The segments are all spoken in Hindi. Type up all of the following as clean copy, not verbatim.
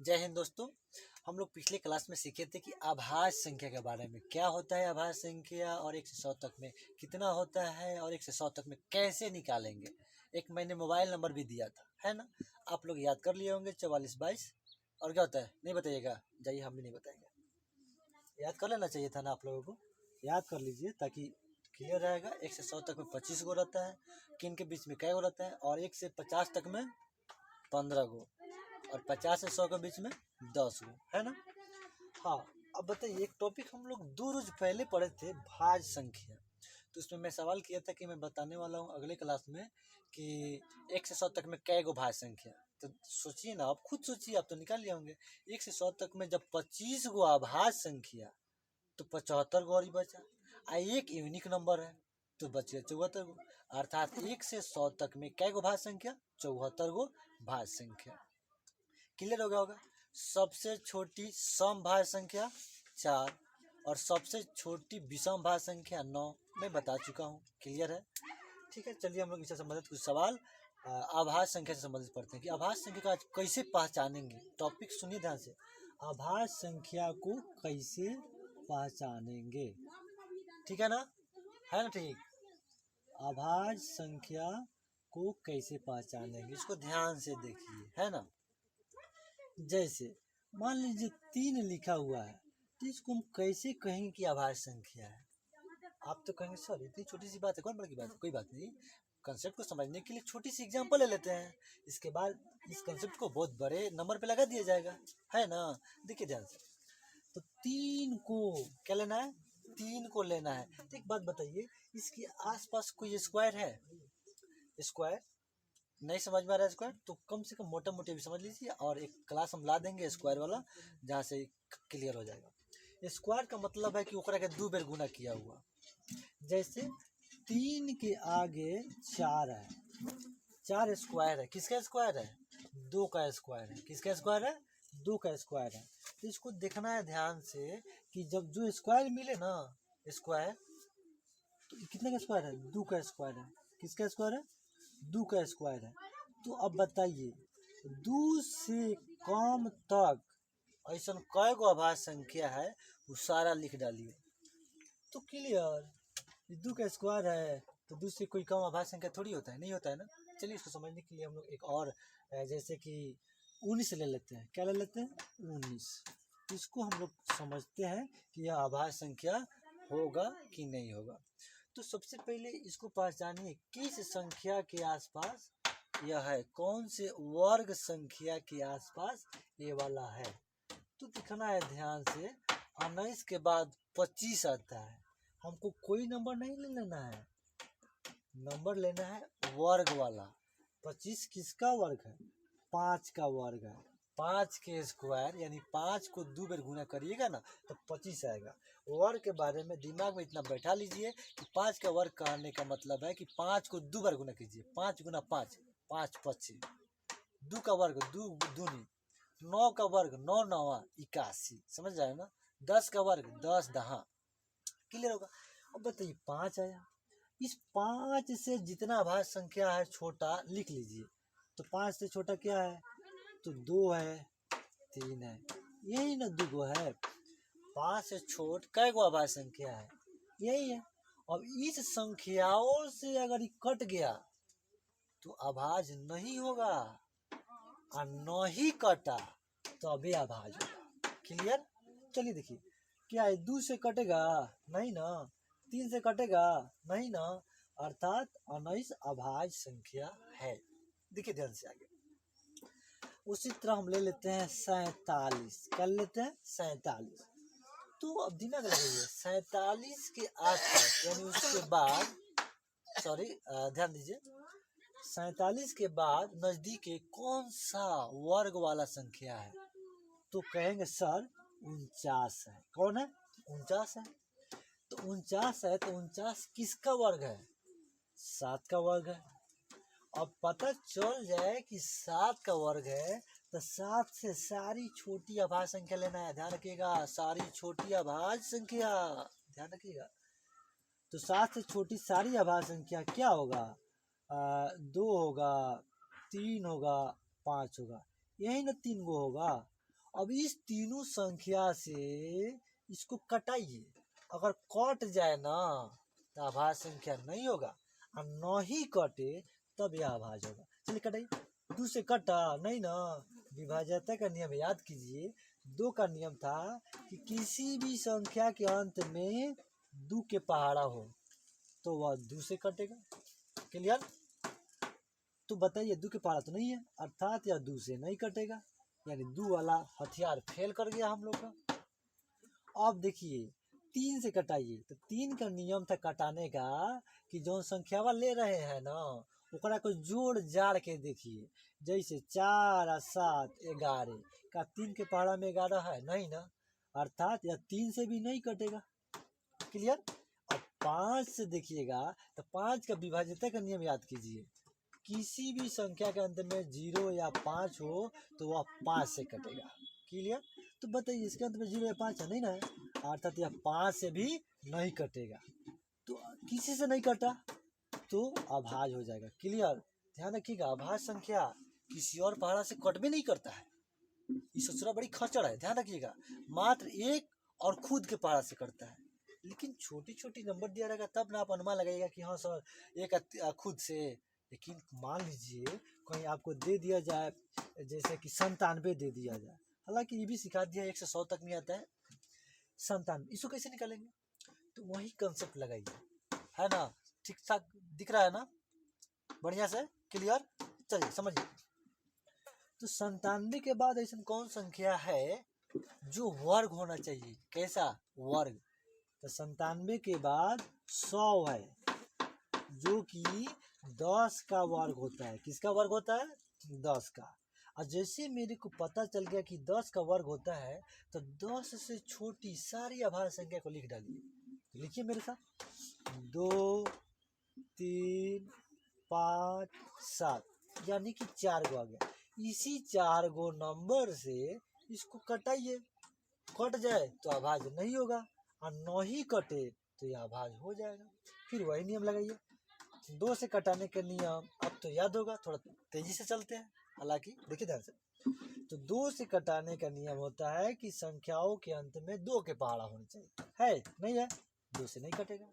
जय हिंद दोस्तों। हम लोग पिछले क्लास में सीखे थे कि अभाज्य संख्या के बारे में, क्या होता है अभाज्य संख्या और 1 से 100 तक में कितना होता है और 1 से 100 तक में कैसे निकालेंगे। एक मैंने मोबाइल नंबर भी दिया था, है ना। आप लोग याद कर लिए होंगे 4422। और क्या होता है नहीं बताइएगा, जाइए हम भी नहीं बताएंगे। याद कर लेना चाहिए था ना आप लोगों को, याद कर लीजिए ताकि क्लियर रहेगा। 1 से 100 तक में 25 गो रहता है, किन के बीच में कै गो रहता है, और 1 से 50 तक में 15 गो, और 50 से 100 के बीच में 10 गो, है ना। हाँ, अब बताइए, एक टॉपिक हम लोग 2 रोज पहले पढ़े थे, भाज्य संख्या। तो उसमें मैं सवाल किया था कि मैं बताने वाला हूँ अगले क्लास में कि 1 से 100 तक में कै गो भाज्य संख्या। तो सोचिए ना, आप खुद सोचिए, आप तो निकाल लिए होंगे। 1 से 100 तक में जब 25 गो अभाज्य संख्या तो 75 गो और ही बचा। एक यूनिक नंबर है तो बचे 74 गो। अर्थात 1 से 100 तक में कै गो भाज्य संख्या, 74 गो भाज्य संख्या। क्लियर हो गया होगा। सबसे छोटी सम भाज्य संख्या 4 और सबसे छोटी विषम भाज्य संख्या 9 मैं बता चुका हूँ। क्लियर है, ठीक है। चलिए हम लोग इससे संबंधित कुछ सवाल अभाज्य संख्या से संबंधित पढ़ते हैं कि अभाज्य संख्या को आज कैसे पहचानेंगे। टॉपिक सुनिए ध्यान से, अभाज्य संख्या को कैसे पहचानेंगे, ठीक है ना, है ना, ठीक। अभाज्य संख्या को कैसे पहचानेंगे, इसको ध्यान से देखिए, है ना। जैसे मान लीजिए 3 लिखा हुआ है तो इसको हम कैसे कहेंगे कि अभाज्य संख्या है। आप तो कहेंगे सर इतनी छोटी सी बात है, कौन बड़ी बात है। कोई बात नहीं, कंसेप्ट को समझने के लिए छोटी सी एग्जांपल ले लेते हैं। इसके बाद इस कंसेप्ट को बहुत बड़े नंबर पे लगा दिया जाएगा, है ना। देखिए ध्यान से, तो 3 को क्या लेना है, 3 को लेना है। तो एक बात बताइए, इसके आसपास कोई स्क्वायर है? स्क्वायर नहीं समझ में आ रहा है स्क्वायर, तो कम से कम मोटा मोटी भी समझ लीजिए, और एक क्लास हम ला देंगे स्क्वायर वाला जहाँ से क्लियर हो जाएगा। स्क्वायर का मतलब है कि ओकरा के 2 बेर गुना किया हुआ। जैसे 3 के आगे 4 है, 4 स्क्वायर है, किसका स्क्वायर है, 2 का स्क्वायर है। किसका स्क्वायर है, 2 का स्क्वायर है। तो इसको देखना है ध्यान से कि जब जो स्क्वायर मिले ना, स्क्वायर तो कितने का स्क्वायर है, 2 का स्क्वायर है। किसका स्क्वायर है, 2 का स्क्वायर है। तो अब बताइए 2 से कम तक ऐसा कै गो अभाज्य संख्या है, वो सारा लिख डालिए तो क्लियर। 2 का स्क्वायर है तो 2 से कोई कम अभाज्य संख्या थोड़ी होता है, नहीं होता है ना। चलिए इसको समझने के लिए हम लोग एक और जैसे कि 19 ले लेते हैं। क्या ले लेते हैं, 19। इसको हम लोग समझते हैं कि यह अभाज्य संख्या होगा कि नहीं होगा। तो सबसे पहले इसको पहचानिए, किस संख्या के आसपास यह है, कौन से वर्ग संख्या के आसपास ये वाला है। तो दिखना है ध्यान से, 19 के बाद 25 आता है। हमको कोई नंबर नहीं ले लेना है, नंबर लेना है वर्ग वाला। 25 किसका वर्ग है, 5 का वर्ग है। 5 के स्क्वायर यानी 5 को 2 बार गुना करिएगा ना तो 25 आएगा। वर्ग के बारे में दिमाग में इतना बैठा लीजिए कि 5 का वर्ग कहने का मतलब है कि 5 को 2 बार गुना कीजिए। 5 गुना 5, 5 25। 2 का वर्ग 2 दूनी, 9 का वर्ग 9 9 81, समझ जाए ना। 10 का वर्ग 10 10। क्लियर होगा। अब बताइए 5 आया, इस 5 से जितना अभाज्य संख्या है छोटा लिख लीजिए। तो 5 से छोटा क्या है, तो 2 है, 3 है, यही ना 2 गो है। 5 से छोट कै गो अभाज्य संख्या है, यही है। अब इस संख्याओं से अगर ये कट गया तो अभाज्य नहीं होगा, और न ही कटा तो अभी अभाज्य होगा। क्लियर। चलिए देखिए, क्या है, 2 से कटेगा नहीं ना, 3 से कटेगा नहीं ना, अर्थात 19 अभाज्य संख्या है। देखिए ध्यान से आगे, उसी तरह हम ले लेते हैं 47। कर लेते हैं 47। तो अब दिमाग लगाइए, 47 के आसपास यानी उसके बाद, सॉरी ध्यान दीजिए, 47 के बाद नजदीक कौन सा वर्ग वाला संख्या है, तो कहेंगे सर 49 है। कौन है, 49 है। तो 49 है तो 49 किसका वर्ग है, 7 का वर्ग है। अब पता चल जाए कि 7 का वर्ग है तो 7 से सारी छोटी अभाज्य संख्या लेना है। ध्यान रखिएगा, सारी छोटी अभाज्य संख्या, ध्यान रखिएगा। तो 7 से छोटी सारी अभाज्य संख्या क्या होगा, 2 होगा, 3 होगा, 5 होगा, यही ना 3 गो होगा। अब इस तीनों संख्या से इसको कटाइए, अगर कट जाए ना तो अभाज्य संख्या नहीं होगा, और न ही कटे तब यह अभाज्य होगा। चलिए कटाइए, 2 से कटा नहीं ना, विभाज्यता का नियम याद कीजिए। 2 का नियम था कि किसी भी संख्या के अंत में 2 के पहाड़ा हो तो वह 2 से कटेगा। क्लियर? तो बताइए 2 के पहाड़ा तो नहीं है, अर्थात यह 2 से नहीं कटेगा, यानी 2 वाला हथियार फेल कर गया हम लोग का। अब देखिए 3 से कटाइए, तो 3 का नियम था कटाने का कि जो संख्यावा ले रहे हैं ना ओकरा को जोड़ जाड़ के देखिए, जैसे 4 और 7 11 का 3 के पहाड़ा में 11 है नहीं ना, अर्थात यह 3 से भी नहीं कटेगा। क्लियर? अब 5 से देखिएगा तो 5 का विभाज्यता का नियम याद कीजिए, किसी भी संख्या के अंत में 0 या 5 हो तो वह 5 से कटेगा। क्लियर? तो बताइए इसके अंत में 0 या 5 है नहीं ना, अर्थात यह 5 से भी नहीं कटेगा। तो किसी से नहीं कटा तो अभाज्य हो जाएगा। क्लियर? ध्यान रखिएगा, अभाज्य संख्या किसी और पहाड़ा से कट भी नहीं करता है, ये सोचना बड़ी खचड़ है। ध्यान रखिएगा, मात्र एक और खुद के पहाड़ा से करता है, लेकिन छोटी छोटी नंबर दिया रहेगा तब ना आप अनुमान लगाइएगा कि हाँ सर एक खुद से। लेकिन मान लीजिए कहीं आपको दे दिया जाए, जैसे कि 97 दे दिया जाए, हालांकि ये भी सिखा दिया 1 से 100 तक में आता है 97, इसको कैसे निकालेंगे? तो वही कंसेप्ट लगाइए, है ना? ठीक ठाक दिख रहा है ना बढ़िया से? क्लियर? चलिए समझिए। तो 97 के बाद ऐसा कौन संख्या है जो वर्ग होना चाहिए? कैसा वर्ग? तो 97 के बाद 100 है, जो कि 10 का वर्ग होता है। किसका वर्ग होता है? 10 का। और जैसे मेरे को पता चल गया कि 10 का वर्ग होता है तो 10 से छोटी सारी अभाज्य संख्या को लिख डालिए। तो लिखिए मेरे साथ, 2 3 5 7, यानी कि 4 गो आ गया। इसी 4 गो नंबर से इसको कटाइए, कट जाए तो अभाज्य नहीं होगा, और न ही कटे तो यह अभाज्य हो जाएगा। फिर वही नियम लगाइए, 2 से कटाने के नियम अब तो याद होगा, थोड़ा तेजी से चलते हैं, हालांकि देखिए ध्यान से। तो 2 से कटाने का नियम होता है कि संख्याओं के अंत में 2 के पहाड़ा होने चाहिए, है नहीं है, 2 से नहीं कटेगा।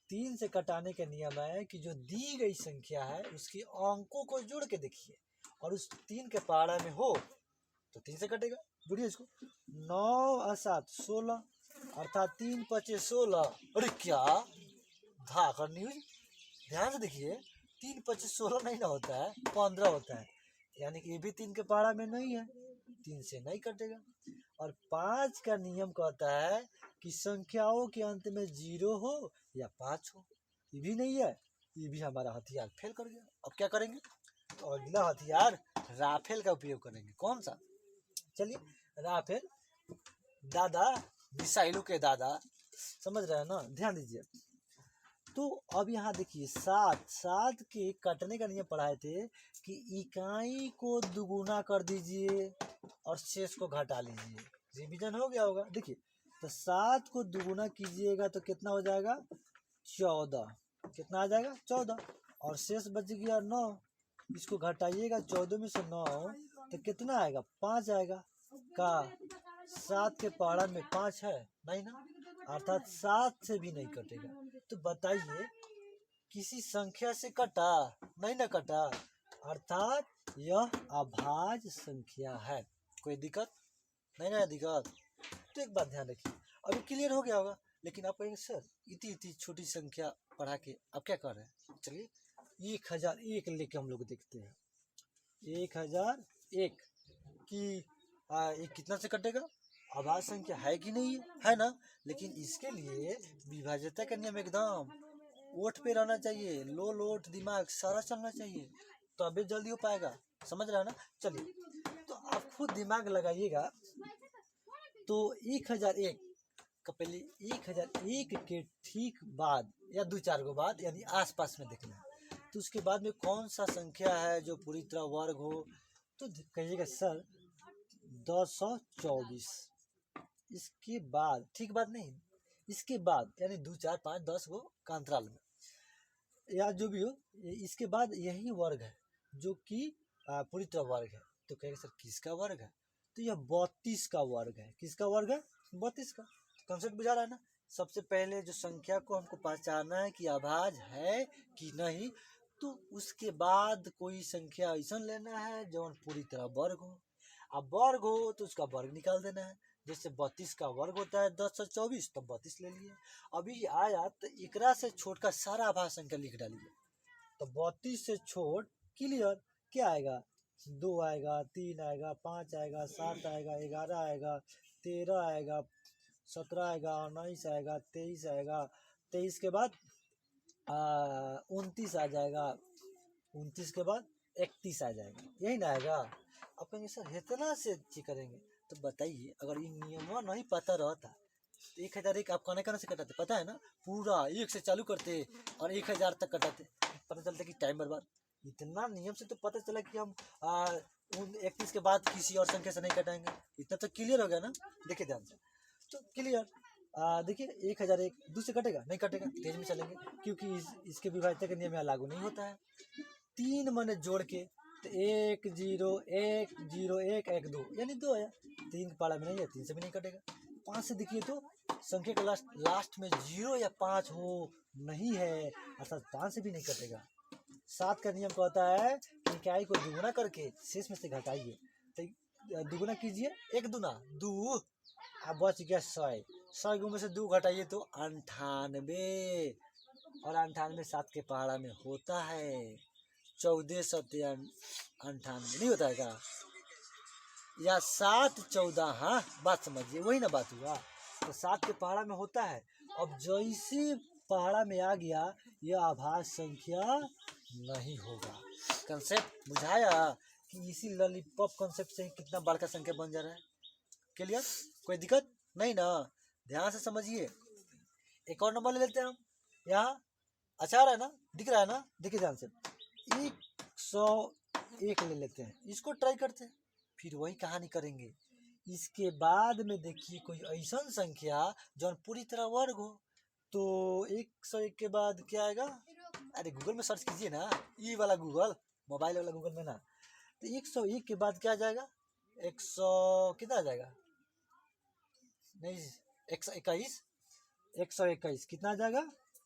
3 से कटाने का नियम है कि जो दी गई संख्या है उसके अंकों को जोड़ के देखिए और उस 3 के पहाड़ा में हो तो 3 से कटेगा। जुड़िए इसको, 9 और 7 16, अर्थात 3 5 16। अरे क्या धाकर न्यूज, ध्यान से देखिए, 3 5 16 नहीं ना होता है, 15 होता है, यानी कि ये भी 3 के पहाड़ा में नहीं है, 3 से नहीं कटेगा। और 5 का नियम कहता है कि संख्याओं के अंत में 0 हो या 5 हो, ये भी नहीं है, ये भी हमारा हथियार फेल कर गया। अब क्या करेंगे? तो अगला हथियार राफेल का उपयोग करेंगे। कौन सा? चलिए, राफेल दादा, मिसाइलों के दादा, समझ रहे हैं ना? ध्यान दीजिए। तो अब यहाँ देखिए, 7 के कटने का नियम पढ़ाए थे कि इकाई को दुगुना कर दीजिए और शेष को घटा लीजिए। रिवीजन हो गया होगा। देखिए, तो 7 को दुगुना कीजिएगा तो कितना हो जाएगा? 14। कितना आ जाएगा? 14। और शेष बच गया 9, इसको घटाइएगा 14 में से 9 तो कितना आएगा? 5 आएगा। का 7 के पहाड़ा में 5 है नहीं ना, अर्थात 7 से भी नहीं कटेगा। तो बताइए किसी संख्या से कटा नहीं ना कटा, अर्थात यह अभाज्य संख्या है। कोई दिक्कत नहीं ना? दिक्कत? तो एक बात ध्यान रखिए, अभी क्लियर हो गया होगा। लेकिन आप कहेंगे सर इतनी छोटी संख्या पढ़ा के आप क्या कर रहे हैं? चलिए 1001 लेके हम लोग देखते हैं। 1001 की ये कितना से कटेगा? अभाज्य संख्या है कि नहीं है ना? लेकिन इसके लिए विभाज्यता का नियम एकदम ओठ पे रहना चाहिए, लो लोट दिमाग सारा चलना चाहिए, तो अभी जल्दी हो पाएगा। समझ रहा है ना? चलिए, तो आप खुद दिमाग लगाइएगा। तो 1001 का पहले 1001 के ठीक बाद या 2-4 गो बाद, यानी आसपास में देखना है। तो उसके बाद में कौन सा संख्या है जो पूरी तरह वर्ग हो? तो कहिएगा सर 1024। इसके बाद, ठीक बात नहीं, इसके बाद यानी 2 4 5 10 गो का अंतराल में या जो भी हो, इसके बाद यही वर्ग है जो कि पूरी तरह वर्ग है। तो कहेंगे सर किसका वर्ग है? तो यह 32 का वर्ग है। किसका वर्ग है? 32 का। कंसेप्ट बुझा रहा है ना। सबसे पहले जो संख्या को हमको पहचानना है कि अभाज्य है कि नहीं, तो उसके बाद कोई संख्या ऐसा लेना है जो पूरी तरह वर्ग हो। अब वर्ग हो तो उसका वर्ग निकाल देना है। जैसे 32 का वर्ग होता है 1024, तो 32 ले लिए। अभी आया तो एकरा से छोट का सारा अभाज्य संख्या लिख डालिए। तो 32 से छोट क्लियर क्या आएगा? 2 आएगा, 3 आएगा, 5 आएगा, 7 आएगा, 11 आएगा, 13 आएगा, 17 आएगा, 19 आएगा, 23 आएगा, 23 के बाद 29 आ जाएगा, 29 के बाद 31 आ जाएगा, यही ना आएगा। अब कहेंगे सर इतना से चेक करेंगे, तो बताइए अगर ये नियम नहीं पता रहता तो 1001 आप कहने से कटाते, पता है ना, पूरा 1 से चालू करते और 1000 तक कटाते, पता चलता कि टाइम बर्बाद। इतना नियम से तो पता चला कि हम 31 के बाद किसी और संख्या से नहीं कटाएंगे। इतना तो क्लियर हो गया ना। देखिए ध्यान से, तो क्लियर देखिए 1001 2 से कटेगा नहीं, कटेगा, तेज में चलेंगे क्योंकि इसके विभाज्यता के नियम यहाँ लागू नहीं होता है। 3 मैंने जोड़ के तो 1 0 1 0 1 1 2 यानी 2 आया। 3 पाला में नहीं है, 3 से भी नहीं कटेगा। 5 से देखिए तो संख्या का लास्ट में 0 या 5 हो नहीं है, अर्थात 5 से भी नहीं कटेगा। 7 का नियम कहता है कि इकाई को दुगुना करके शेष में से घटाइए। तो दुगुना कीजिए, 1 दूना 2, अब बच गया 100 में से 2 घटाइए तो 98, और 98 7 के पहाड़ा में होता है 1498 नहीं होता है क्या? या 7 14, हाँ बात समझिए, वही ना बात हुआ। तो 7 के पहाड़ा में होता है। अब जैसे पहाड़ा में आ गया यह अभाज्य संख्या नहीं होगा। कंसेप्ट बुझाया कि इसी लॉलीपॉप कंसेप्ट से कितना बड़का संख्या बन जा रहा है। क्लियर? कोई दिक्कत नहीं ना? ध्यान से समझिए। एक और नंबर ले लेते हैं हम। यहाँ अच्छा रहा है ना, दिख रहा है ना? देखिए ध्यान से, 101 ले लेते हैं, इसको ट्राई करते हैं, फिर वही कहानी करेंगे। इसके बाद में देखिए कोई ऐसा संख्या जो पूरी तरह वर्ग हो, तो 101 के बाद क्या आएगा? अरे गूगल में सर्च कीजिए ना, ये वाला गूगल, मोबाइल वाला गूगल में ना। तो 101 के बाद क्या आ जाएगा? 100 कितना आ जाएगा? नहीं 121, 121 कितना आ जाएगा?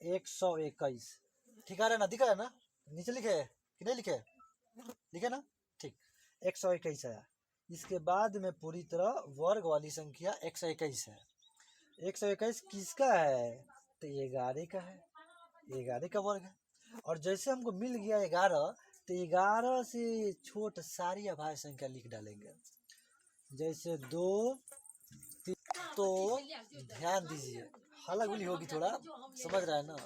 121। ठीक आ रहा है ना? दिख रहा है ना? नीचे लिखे है कि नहीं लिखे? लिखे ना? ठीक, 121 आया। इसके बाद में पूरी तरह वर्ग वाली संख्या 121 है। 121 किसका है? तो 11 का है, 11 का वर्ग है। और जैसे हमको मिल गया 11, तो 11 से छोट सारी अभाज्य संख्या लिख डालेंगे। जैसे 2 3, तो ध्यान दीजिए, हल्ला गुली होगी थोड़ा, समझ रहा है ना,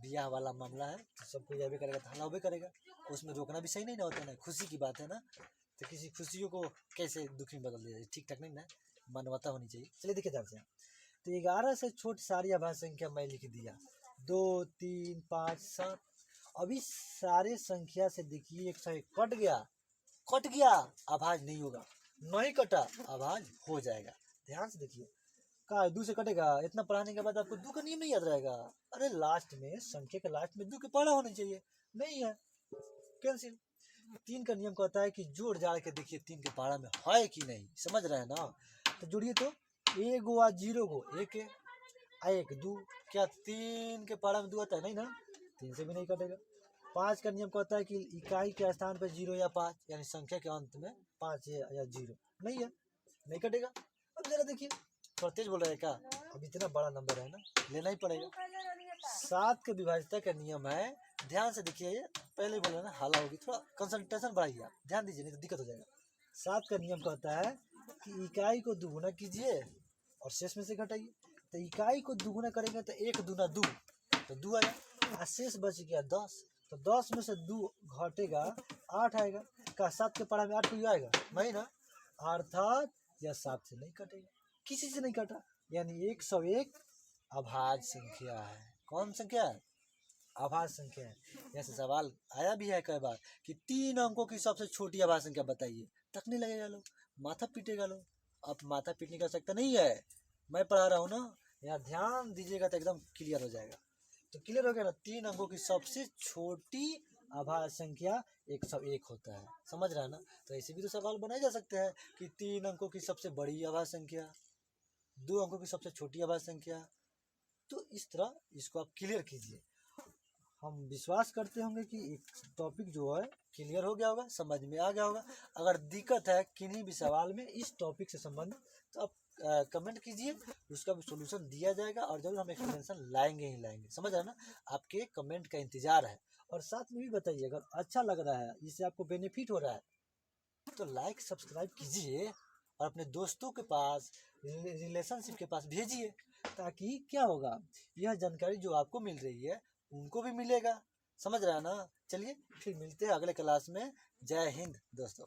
ब्याह वाला मामला है, सब कोई जाबे करेगा तो हल्ला होबे करेगा, उसमें रोकना भी सही नहीं ना होता ना, खुशी की बात है ना, तो किसी खुशियों को कैसे दुखी में बदल दिया जाए, ठीक ठाक नहीं ना, मानवता होनी चाहिए। चलिए देखिए ध्यान से, तो 11 से छोट सारी अभाज्य संख्या मैं लिख दिया, 2 3 5 7। अभी सारे संख्या से देखिए 101 कट गया, कट गया, अभाज्य नहीं होगा, नहीं कटा, अभाज्य हो जाएगा। ध्यान से देखिए, का 2 से कटेगा, इतना पढ़ाने के बाद आपको 2 का नियम नहीं याद रहेगा? अरे लास्ट में संख्या के लास्ट में 2 के पढ़ा होना चाहिए, नहीं है, कैंसिल। 3 का नियम कहता है कि जोड़ जाड़ के देखिए 3 के पहाड़ा में है कि नहीं, समझ रहे हैं ना? तो जोड़िए तो 1 गो आ 0 गो 1 है, 1 2, क्या 3 के पहाड़ा में 2 आता है? नहीं ना, 3 से भी नहीं कटेगा। 5 का नियम कहता है कि इकाई के स्थान पर 0 या 5, यानी संख्या के अंत में 5 या 0 नहीं है, नहीं कटेगा। अब जरा देखिए, थोड़ा तेज बोल रहे हैं क्या? अब इतना बड़ा नंबर है ना, लेना ही पड़ेगा। 7 के विभाज्यता का नियम है, ध्यान से देखिए, ये पहले ही बोला ना, हाला होगी, थोड़ा कंसंट्रेशन बढ़ाइए आप, ध्यान दीजिए नहीं तो दिक्कत हो जाएगा। 7 का नियम कहता है कि इकाई को दुगुना कीजिए और शेष में से घटाइए। तो इकाई को दुगुना करेंगे तो 1 दूना 2, तो 2 आया, शेष बच गया 10, तो 10 में से 2 घटेगा 8 आएगा। का 7 के पढ़ा में 8 को आएगा? नहीं ना, अर्थात यह 7 से नहीं कटेगा, किसी से नहीं कटा, यानी 101 अभाज्य संख्या है। कौन संख्या है? अभाज्य संख्या है। ऐसे सवाल आया भी है कई बार कि 3 अंकों की सबसे छोटी अभाज्य संख्या बताइए, तक नहीं लगेगा लोग, माथा पीटेगा लोग। अब माथा पीटने की आवश्यकता नहीं है, मैं पढ़ा रहा हूँ ना, यहाँ ध्यान दीजिएगा तो एकदम क्लियर हो जाएगा। तो क्लियर हो गया ना, 3 अंकों की सबसे छोटी आभाज्य संख्या 101 होता है। समझ रहा है ना। तो ऐसे भी तो सवाल बनाए जा सकते हैं कि 3 अंकों की सबसे बड़ी आभाज्य संख्या, 2 अंकों की सबसे छोटी आभाज्य संख्या। तो इस तरह इसको आप क्लियर कीजिए। हम विश्वास करते होंगे कि एक टॉपिक जो है क्लियर हो गया होगा, समझ में आ गया होगा। अगर दिक्कत है किन्हीं भी सवाल में इस टॉपिक से संबंधित, तो आप कमेंट कीजिए, उसका भी सोल्यूशन दिया जाएगा और जरूर हम एक्सप्लेनेशन लाएंगे ही लाएंगे। समझ रहे हैं ना। आपके कमेंट का इंतजार है। और साथ में भी बताइए, अगर अच्छा लग रहा है, इससे आपको बेनिफिट हो रहा है, तो लाइक सब्सक्राइब कीजिए और अपने दोस्तों के पास, रिलेशनशिप के पास भेजिए, ताकि क्या होगा, यह जानकारी जो आपको मिल रही है उनको भी मिलेगा। समझ रहा है ना। चलिए फिर मिलते हैं अगले क्लास में। जय हिंद दोस्तों।